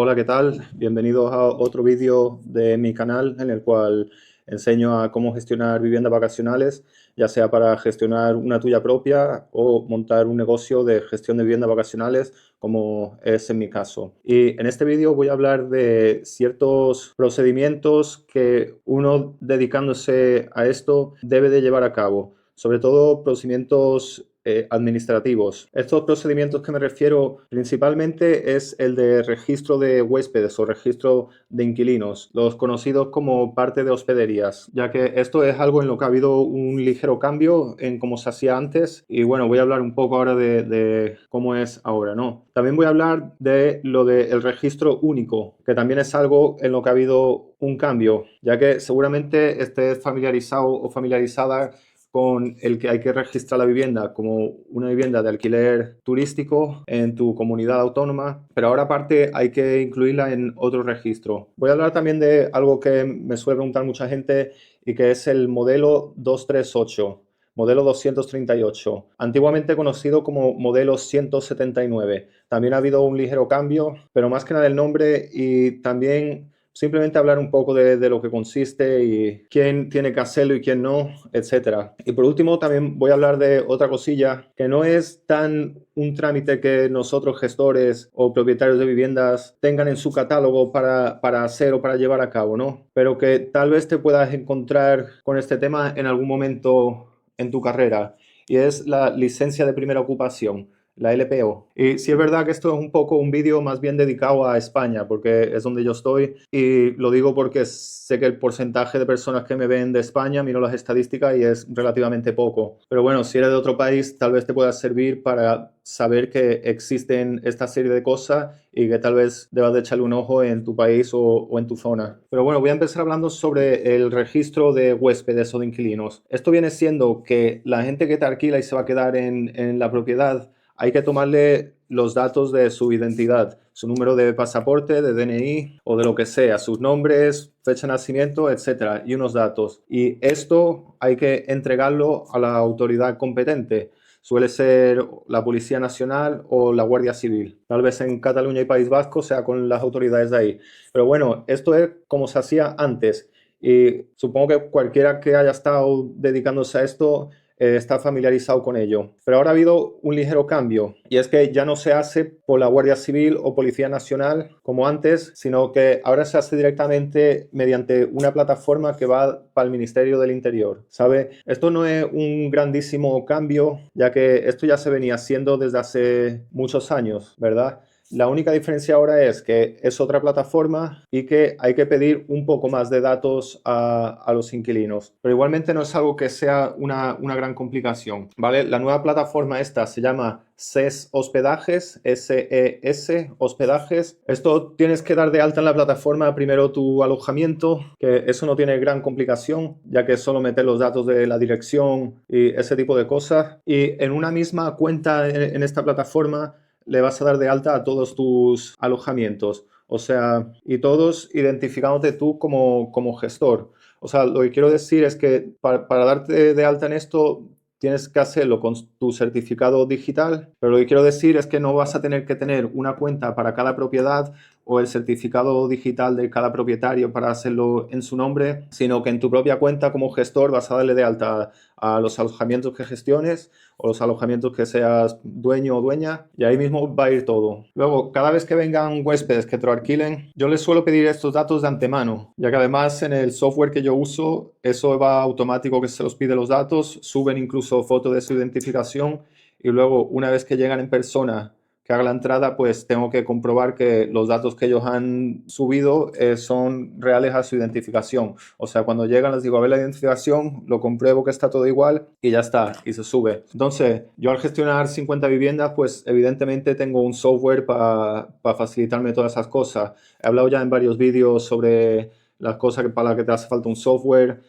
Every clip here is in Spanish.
Hola, ¿qué tal? Bienvenidos a otro vídeo de mi canal en el cual enseño a cómo gestionar viviendas vacacionales, ya sea para gestionar una tuya propia o montar un negocio de gestión de viviendas vacacionales, como es en mi caso. Y en este vídeo voy a hablar de ciertos procedimientos que uno dedicándose a esto debe de llevar a cabo, sobre todo procedimientos administrativos. Estos procedimientos que me refiero principalmente es el de registro de huéspedes o registro de inquilinos, los conocidos como parte de hospederías, ya que esto es algo en lo que ha habido un ligero cambio en cómo se hacía antes y bueno, voy a hablar un poco ahora de cómo es ahora, ¿no? También voy a hablar de lo del registro único, que también es algo en lo que ha habido un cambio, ya que seguramente estés familiarizado o familiarizada con el que hay que registrar la vivienda como una vivienda de alquiler turístico en tu comunidad autónoma, pero ahora aparte hay que incluirla en otro registro. Voy a hablar también de algo que me suele preguntar mucha gente y que es el modelo 238. Modelo 238, antiguamente conocido como modelo 179. También ha habido un ligero cambio, pero más que nada el nombre y también simplemente hablar un poco de lo que consiste y quién tiene que hacerlo y quién no, etcétera. Y por último también voy a hablar de otra cosilla que no es tan un trámite que nosotros gestores o propietarios de viviendas tengan en su catálogo para hacer o para llevar a cabo, ¿no? Pero que tal vez te puedas encontrar con este tema en algún momento en tu carrera y es la licencia de primera ocupación, la LPO. Y sí es verdad que esto es un poco un vídeo más bien dedicado a España, porque es donde yo estoy y lo digo porque sé que el porcentaje de personas que me ven de España, miro las estadísticas y es relativamente poco. Pero bueno, si eres de otro país, tal vez te pueda servir para saber que existen esta serie de cosas y que tal vez debas de echarle un ojo en tu país o en tu zona. Pero bueno, voy a empezar hablando sobre el registro de huéspedes o de inquilinos. Esto viene siendo que la gente que te alquila y se va a quedar en la propiedad, hay que tomarle los datos de su identidad, su número de pasaporte, de DNI o de lo que sea, sus nombres, fecha de nacimiento, etcétera, y unos datos. Y esto hay que entregarlo a la autoridad competente. Suele ser la Policía Nacional o la Guardia Civil. Tal vez en Cataluña y País Vasco sea con las autoridades de ahí. Pero bueno, esto es como se hacía antes. Y supongo que cualquiera que haya estado dedicándose a esto está familiarizado con ello. Pero ahora ha habido un ligero cambio y es que ya no se hace por la Guardia Civil o Policía Nacional como antes, sino que ahora se hace directamente mediante una plataforma que va para el Ministerio del Interior, ¿sabe? Esto no es un grandísimo cambio, ya que esto ya se venía haciendo desde hace muchos años, ¿verdad? La única diferencia ahora es que es otra plataforma y que hay que pedir un poco más de datos a los inquilinos. Pero igualmente no es algo que sea una gran complicación, ¿vale? La nueva plataforma esta se llama SES Hospedajes, SES Hospedajes. Esto tienes que dar de alta en la plataforma primero tu alojamiento, que eso no tiene gran complicación, ya que es solo meter los datos de la dirección y ese tipo de cosas. Y en una misma cuenta en esta plataforma le vas a dar de alta a todos tus alojamientos, o sea, y todos identificándote tú como gestor. O sea, lo que quiero decir es que para darte de alta en esto tienes que hacerlo con tu certificado digital, pero lo que quiero decir es que no vas a tener que tener una cuenta para cada propiedad o el certificado digital de cada propietario para hacerlo en su nombre, sino que en tu propia cuenta como gestor vas a darle de alta a los alojamientos que gestiones o los alojamientos que seas dueño o dueña y ahí mismo va a ir todo. Luego, cada vez que vengan huéspedes que te lo alquilen, yo les suelo pedir estos datos de antemano, ya que además en el software que yo uso, eso va automático que se los pide los datos, suben incluso fotos de su identificación y luego una vez que llegan en persona que haga la entrada, pues tengo que comprobar que los datos que ellos han subido son reales a su identificación. O sea, cuando llegan les digo, a ver la identificación, lo compruebo que está todo igual y ya está, y se sube. Entonces, yo al gestionar 50 viviendas, pues evidentemente tengo un software para facilitarme todas esas cosas. He hablado ya en varios vídeos sobre las cosas para las que te hace falta un software,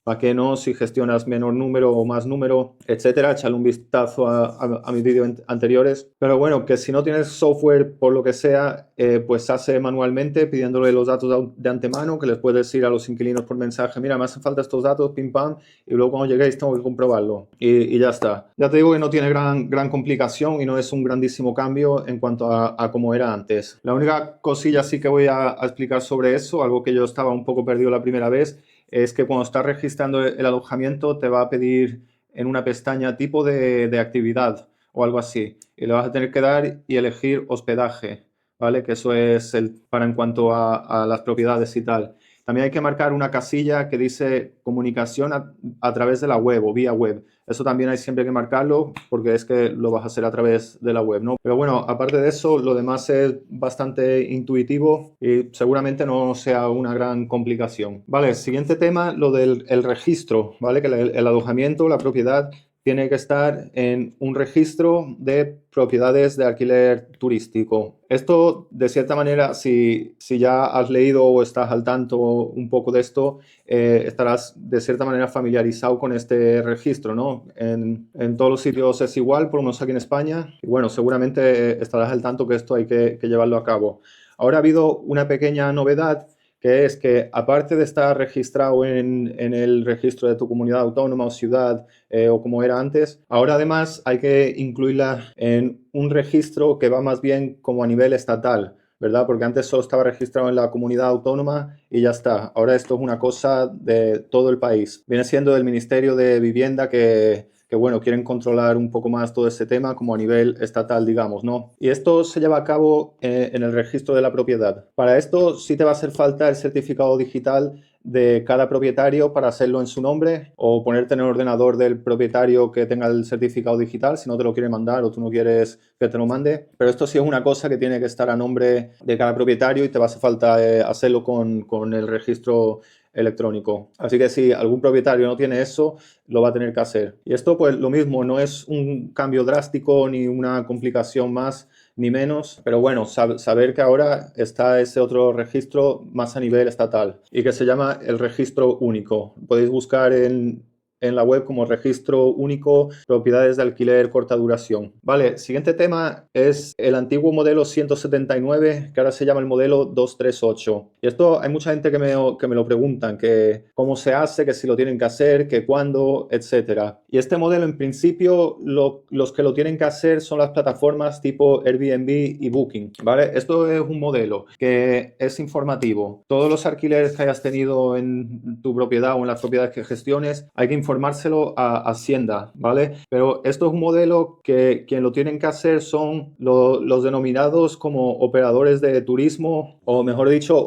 ¿para qué no? Si gestionas menor número o más número, etcétera, échale un vistazo a mis vídeos anteriores. Pero bueno, que si no tienes software por lo que sea, pues se hace manualmente pidiéndole los datos de antemano, que les puedes decir a los inquilinos por mensaje, mira, me hacen falta estos datos, pim pam, y luego cuando lleguéis tengo que comprobarlo. Y ya está. Ya te digo que no tiene gran complicación y no es un grandísimo cambio en cuanto a cómo era antes. La única cosilla sí que voy a explicar sobre eso, algo que yo estaba un poco perdido la primera vez, es que cuando estás registrando el alojamiento te va a pedir en una pestaña tipo de actividad o algo así. Y le vas a tener que dar y elegir hospedaje, ¿vale? Que eso es para en cuanto a las propiedades y tal. También hay que marcar una casilla que dice comunicación a través de la web o vía web. Eso también hay siempre que marcarlo porque es que lo vas a hacer a través de la web, ¿no? Pero bueno, aparte de eso, lo demás es bastante intuitivo y seguramente no sea una gran complicación. Vale, siguiente tema, lo del registro, ¿vale? Que el alojamiento, la propiedad, tiene que estar en un registro de propiedades de alquiler turístico. Esto, de cierta manera, si ya has leído o estás al tanto un poco de esto, estarás de cierta manera familiarizado con este registro, ¿no? En todos los sitios es igual, por lo menos aquí en España. Y bueno, seguramente estarás al tanto que esto hay que llevarlo a cabo. Ahora ha habido una pequeña novedad, que es que aparte de estar registrado en el registro de tu comunidad autónoma o ciudad o como era antes, ahora además hay que incluirla en un registro que va más bien como a nivel estatal, ¿verdad? Porque antes solo estaba registrado en la comunidad autónoma y ya está. Ahora esto es una cosa de todo el país. Viene siendo del Ministerio de Vivienda que bueno, quieren controlar un poco más todo ese tema como a nivel estatal, digamos, ¿no? Y esto se lleva a cabo en el registro de la propiedad. Para esto sí te va a hacer falta el certificado digital de cada propietario para hacerlo en su nombre o ponerte en el ordenador del propietario que tenga el certificado digital si no te lo quiere mandar o tú no quieres que te lo mande. Pero esto sí es una cosa que tiene que estar a nombre de cada propietario y te va a hacer falta hacerlo con el registro electrónico. Así que si algún propietario no tiene eso, lo va a tener que hacer. Y esto pues lo mismo, no es un cambio drástico ni una complicación más ni menos, pero bueno, saber que ahora está ese otro registro más a nivel estatal y que se llama el registro único. Podéis buscar en la web como registro único propiedades de alquiler corta duración. Vale, siguiente tema es el antiguo modelo 179 que ahora se llama el modelo 238. Y esto hay mucha gente que me lo preguntan, que cómo se hace, que si lo tienen que hacer, que cuándo, etcétera. Y este modelo en principio los que lo tienen que hacer son las plataformas tipo Airbnb y Booking, ¿vale? Esto es un modelo que es informativo. Todos los alquileres que hayas tenido en tu propiedad o en las propiedades que gestiones, hay que informárselo a Hacienda, ¿vale? Pero esto es un modelo que quien lo tienen que hacer son los denominados como operadores de turismo o mejor dicho,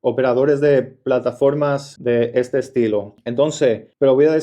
operadores de plataformas de este estilo. Entonces, pero os voy a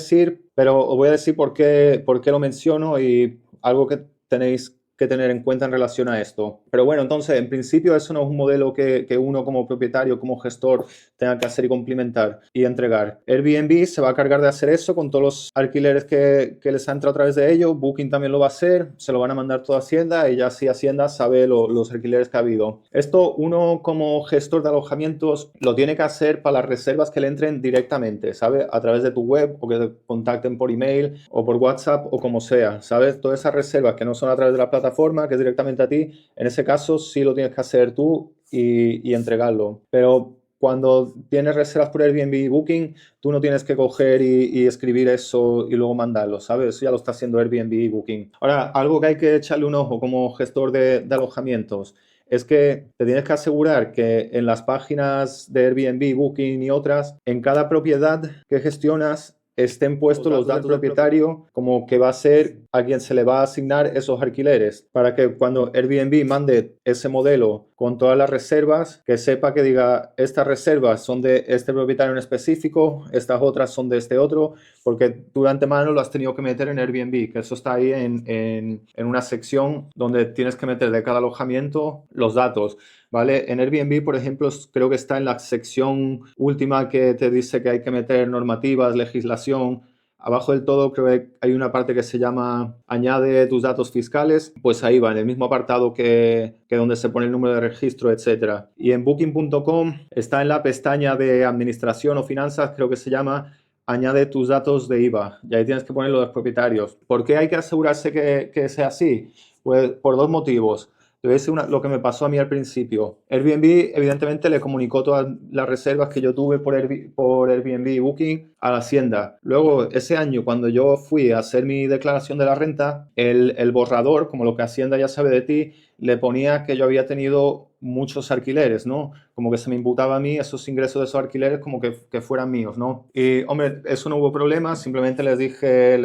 decir por qué lo menciono y algo que tenéis que tener en cuenta en relación a esto. Pero bueno, entonces, en principio eso no es un modelo que uno como propietario, como gestor, tenga que hacer y complementar y entregar. Airbnb se va a cargar de hacer eso con todos los alquileres que les ha entrado a través de ellos. Booking también lo va a hacer, se lo van a mandar toda Hacienda y ya así Hacienda sabe los alquileres que ha habido. Esto uno como gestor de alojamientos lo tiene que hacer para las reservas que le entren directamente, ¿sabes? A través de tu web o que te contacten por email o por WhatsApp o como sea, ¿sabes? Todas esas reservas que no son a través de la plataforma, que es directamente a ti, en ese caso sí lo tienes que hacer tú y entregarlo. Pero cuando tienes reservas por Airbnb y Booking, tú no tienes que coger y escribir eso y luego mandarlo, ¿sabes? Eso ya lo está haciendo Airbnb y Booking. Ahora, algo que hay que echarle un ojo como gestor de alojamientos es que te tienes que asegurar que en las páginas de Airbnb, Booking y otras, en cada propiedad que gestionas, estén puestos los datos del propietario como que va a ser a quien se le va a asignar esos alquileres para que cuando Airbnb mande ese modelo con todas las reservas, que sepa que diga estas reservas son de este propietario en específico, estas otras son de este otro, porque tú de antemano lo has tenido que meter en Airbnb, que eso está ahí en una sección donde tienes que meter de cada alojamiento los datos. ¿Vale? En Airbnb, por ejemplo, creo que está en la sección última que te dice que hay que meter normativas, legislación. Abajo del todo creo que hay una parte que se llama añade tus datos fiscales, pues ahí va, en el mismo apartado que donde se pone el número de registro, etcétera. Y en booking.com está en la pestaña de administración o finanzas, creo que se llama, añade tus datos de IVA y ahí tienes que poner los propietarios. ¿Por qué hay que asegurarse que sea así? Pues por dos motivos. Te voy a decir lo que me pasó a mí al principio. Airbnb, evidentemente, le comunicó todas las reservas que yo tuve por Airbnb y Booking a la Hacienda. Luego, ese año, cuando yo fui a hacer mi declaración de la renta, el borrador, como lo que Hacienda ya sabe de ti, le ponía que yo había tenido muchos alquileres, ¿no? Como que se me imputaba a mí esos ingresos de esos alquileres como que fueran míos, ¿no? Y, hombre, eso no hubo problema. Simplemente les dije,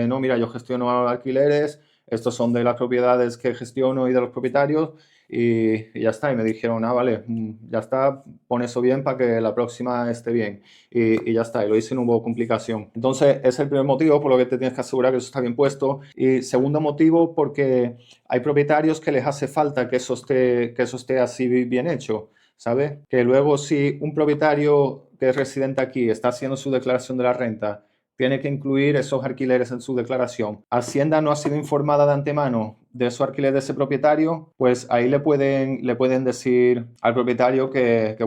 no, mira, yo gestiono alquileres, estos son de las propiedades que gestiono y de los propietarios y ya está. Y me dijeron, vale, ya está, pon eso bien para que la próxima esté bien. Y ya está, y lo hice y no hubo complicación. Entonces, ese es el primer motivo por lo que te tienes que asegurar que eso está bien puesto. Y segundo motivo, porque hay propietarios que les hace falta que eso esté así bien hecho, ¿sabes? Que luego si un propietario que es residente aquí está haciendo su declaración de la renta, tiene que incluir esos alquileres en su declaración. Hacienda no ha sido informada de antemano de esos alquileres de ese propietario, pues ahí le pueden decir al propietario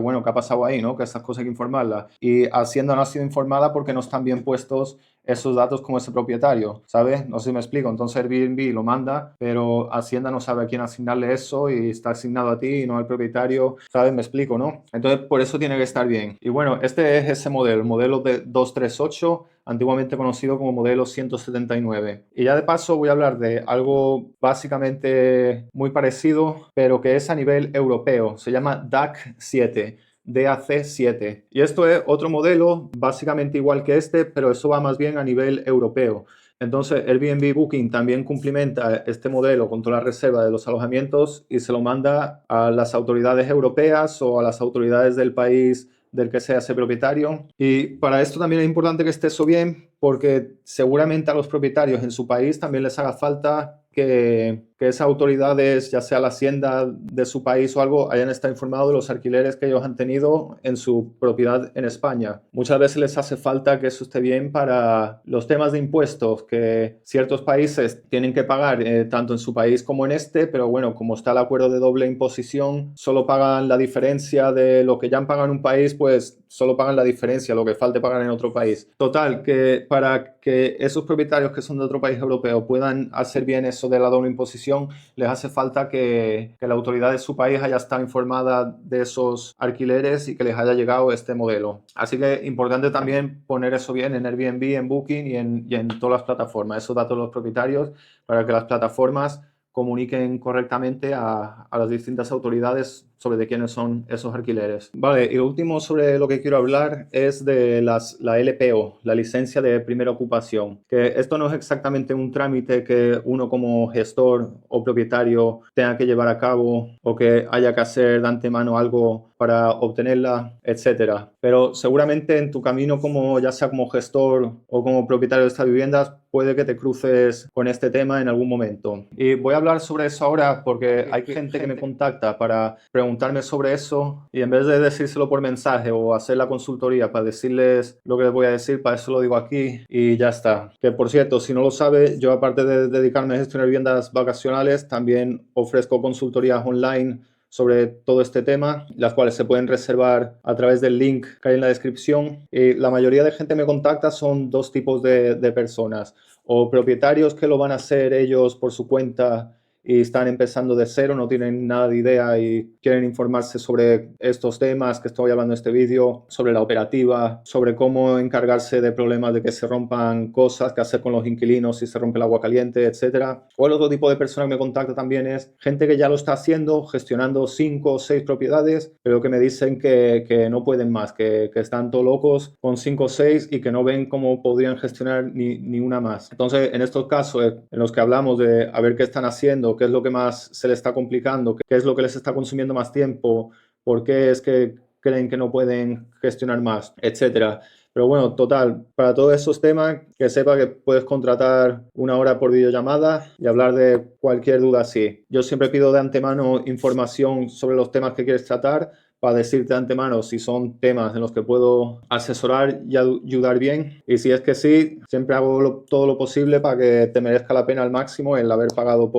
bueno, que ha pasado ahí, ¿no? Que esas cosas hay que informarlas. Y Hacienda no ha sido informada porque no están bien puestos esos datos como ese propietario, ¿sabes? No sé si me explico. Entonces Airbnb lo manda, pero Hacienda no sabe a quién asignarle eso y está asignado a ti y no al propietario, ¿sabes? Me explico, ¿no? Entonces por eso tiene que estar bien. Y bueno, este es ese modelo, el modelo de 238, antiguamente conocido como modelo 179. Y ya de paso voy a hablar de algo básicamente muy parecido, pero que es a nivel europeo. Se llama DAC 7. DAC 7. Y esto es otro modelo básicamente igual que este, pero eso va más bien a nivel europeo. Entonces, Airbnb Booking también cumplimenta este modelo con toda la reserva de los alojamientos y se lo manda a las autoridades europeas o a las autoridades del país del que sea ese propietario. Y para esto también es importante que esté eso bien, porque seguramente a los propietarios en su país también les haga falta que esas autoridades, ya sea la hacienda de su país o algo, hayan estado informados de los alquileres que ellos han tenido en su propiedad en España. Muchas veces les hace falta que eso esté bien para los temas de impuestos que ciertos países tienen que pagar, tanto en su país como en este, pero bueno, como está el acuerdo de doble imposición, solo pagan la diferencia de lo que ya han pagado en un país, pues solo pagan la diferencia, lo que falte pagar en otro país. Total, que para que esos propietarios que son de otro país europeo puedan hacer bien eso de la doble imposición, les hace falta que la autoridad de su país haya estado informada de esos alquileres y que les haya llegado este modelo. Así que es importante también poner eso bien en Airbnb, en Booking y en todas las plataformas, esos datos de los propietarios, para que las plataformas comuniquen correctamente a las distintas autoridades sobre de quiénes son esos alquileres. Vale, y lo último sobre lo que quiero hablar es de la LPO, la licencia de primera ocupación, que esto no es exactamente un trámite que uno como gestor o propietario tenga que llevar a cabo o que haya que hacer de antemano algo para obtenerla, etcétera. Pero seguramente en tu camino, como ya sea como gestor o como propietario de estas viviendas, puede que te cruces con este tema en algún momento. Y voy a hablar sobre eso ahora porque hay gente que me contacta para preguntarme sobre eso y en vez de decírselo por mensaje o hacer la consultoría para decirles lo que les voy a decir, para eso lo digo aquí y ya está. Que por cierto, si no lo sabe, yo aparte de dedicarme a gestionar viviendas vacacionales, también ofrezco consultorías online sobre todo este tema, las cuales se pueden reservar a través del link que hay en la descripción. Y la mayoría de gente me contacta son dos tipos de personas, o propietarios que lo van a hacer ellos por su cuenta y están empezando de cero, no tienen nada de idea y quieren informarse sobre estos temas que estoy hablando en este vídeo, sobre la operativa, sobre cómo encargarse de problemas de que se rompan cosas, qué hacer con los inquilinos si se rompe el agua caliente, etcétera. O el otro tipo de persona que me contacta también es gente que ya lo está haciendo, gestionando 5 o 6 propiedades, pero que me dicen que no pueden más, que están todos locos con 5 o 6 y que no ven cómo podrían gestionar ni una más. Entonces, en estos casos en los que hablamos de a ver qué están haciendo, qué es lo que más se les está complicando, qué es lo que les está consumiendo más tiempo, por qué es que creen que no pueden gestionar más, etcétera. Pero bueno, total, para todos esos temas, que sepa que puedes contratar una hora por videollamada y hablar de cualquier duda así. Yo siempre pido de antemano información sobre los temas que quieres tratar para decirte de antemano si son temas en los que puedo asesorar y ayudar bien. Y si es que sí, siempre hago todo lo posible para que te merezca la pena al máximo el haber pagado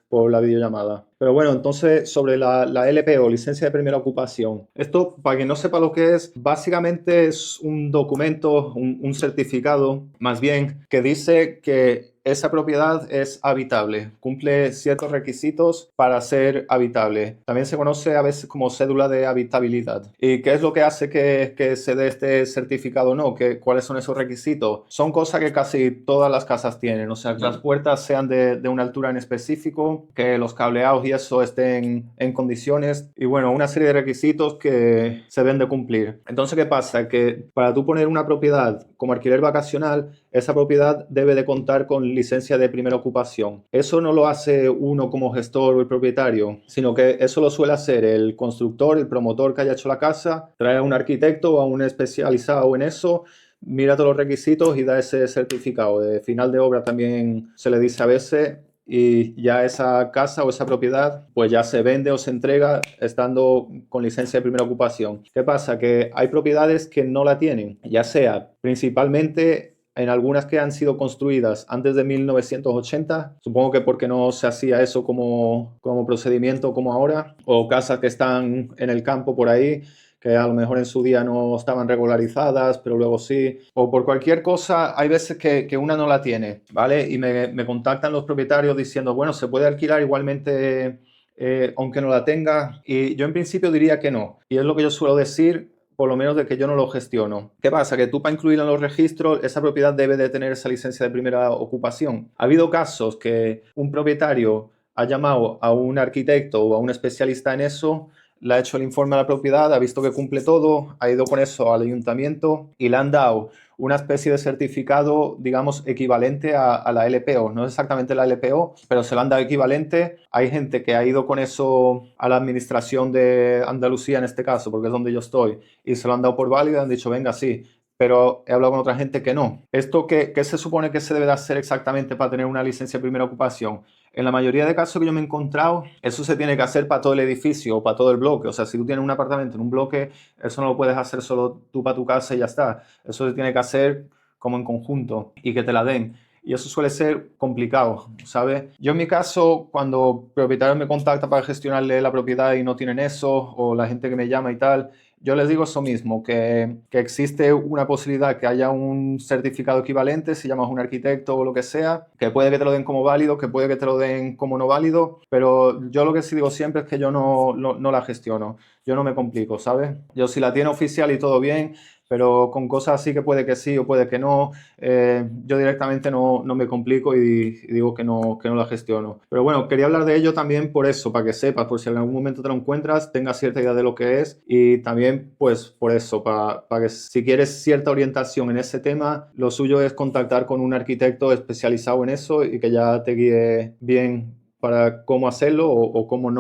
por la videollamada. Pero bueno, entonces sobre la LPO, licencia de primera ocupación. Esto, para quien no sepa lo que es, básicamente es un documento, un certificado, más bien, que dice que esa propiedad es habitable, cumple ciertos requisitos para ser habitable. También se conoce a veces como cédula de habitabilidad. ¿Y qué es lo que hace que se dé este certificado o no? ¿Cuáles son esos requisitos? Son cosas que casi todas las casas tienen, o sea, que las puertas sean de una altura en específico, que los cableados y eso estén en condiciones y bueno, una serie de requisitos que se deben de cumplir. Entonces, ¿qué pasa? Que para tú poner una propiedad como alquiler vacacional, esa propiedad debe de contar con licencia de primera ocupación. Eso no lo hace uno como gestor o el propietario, sino que eso lo suele hacer el constructor, el promotor que haya hecho la casa, trae a un arquitecto o a un especializado en eso, mira todos los requisitos y da ese certificado. De final de obra también se le dice a veces, y ya esa casa o esa propiedad pues ya se vende o se entrega estando con licencia de primera ocupación. ¿Qué pasa? Que hay propiedades que no la tienen, ya sea principalmente en algunas que han sido construidas antes de 1980, supongo que porque no se hacía eso como procedimiento como ahora, o casas que están en el campo por ahí, que a lo mejor en su día no estaban regularizadas, pero luego sí, o por cualquier cosa, hay veces que una no la tiene, ¿vale? Y me contactan los propietarios diciendo, bueno, se puede alquilar igualmente aunque no la tenga, y yo en principio diría que no, y es lo que yo suelo decir, por lo menos de que yo no lo gestiono. ¿Qué pasa? Que tú para incluirla en los registros, esa propiedad debe de tener esa licencia de primera ocupación. Ha habido casos que un propietario ha llamado a un arquitecto o a un especialista en eso, le ha hecho el informe a la propiedad, ha visto que cumple todo, ha ido con eso al ayuntamiento y le han dado una especie de certificado, digamos, equivalente a la LPO. No es exactamente la LPO, pero se lo han dado equivalente. Hay gente que ha ido con eso a la administración de Andalucía, en este caso, porque es donde yo estoy, y se lo han dado por válido y han dicho, venga, sí. Pero he hablado con otra gente que no. ¿Esto qué se supone que se debe de hacer exactamente para tener una licencia de primera ocupación? En la mayoría de casos que yo me he encontrado, eso se tiene que hacer para todo el edificio o para todo el bloque. O sea, si tú tienes un apartamento en un bloque, eso no lo puedes hacer solo tú para tu casa y ya está. Eso se tiene que hacer como en conjunto y que te la den. Y eso suele ser complicado, ¿sabes? Yo en mi caso, cuando el propietario me contacta para gestionarle la propiedad y no tienen eso, o la gente que me llama y tal, yo les digo eso mismo, que existe una posibilidad que haya un certificado equivalente, si llamas a un arquitecto o lo que sea, que puede que te lo den como válido, que puede que te lo den como no válido, pero yo lo que sí digo siempre es que yo no la gestiono, yo no me complico, ¿sabes? Yo si la tiene oficial y todo bien, pero con cosas así que puede que sí o puede que no, yo directamente no me complico y digo que no la gestiono. Pero bueno, quería hablar de ello también por eso, para que sepas, por si en algún momento te lo encuentras, tengas cierta idea de lo que es y también pues por eso, para que si quieres cierta orientación en ese tema, lo suyo es contactar con un arquitecto especializado en eso y que ya te guíe bien para cómo hacerlo o cómo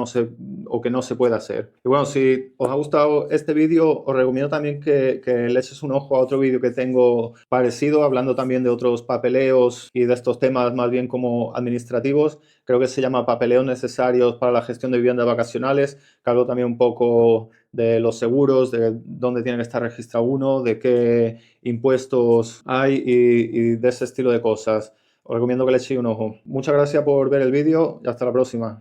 o que no se puede hacer. Y bueno, si os ha gustado este vídeo, os recomiendo también que le eches un ojo a otro vídeo que tengo parecido, hablando también de otros papeleos y de estos temas más bien como administrativos. Creo que se llama Papeleos necesarios para la gestión de viviendas vacacionales, que hablo también un poco de los seguros, de dónde tiene que estar registrado uno, de qué impuestos hay y de ese estilo de cosas. Os recomiendo que le echéis un ojo. Muchas gracias por ver el vídeo y hasta la próxima.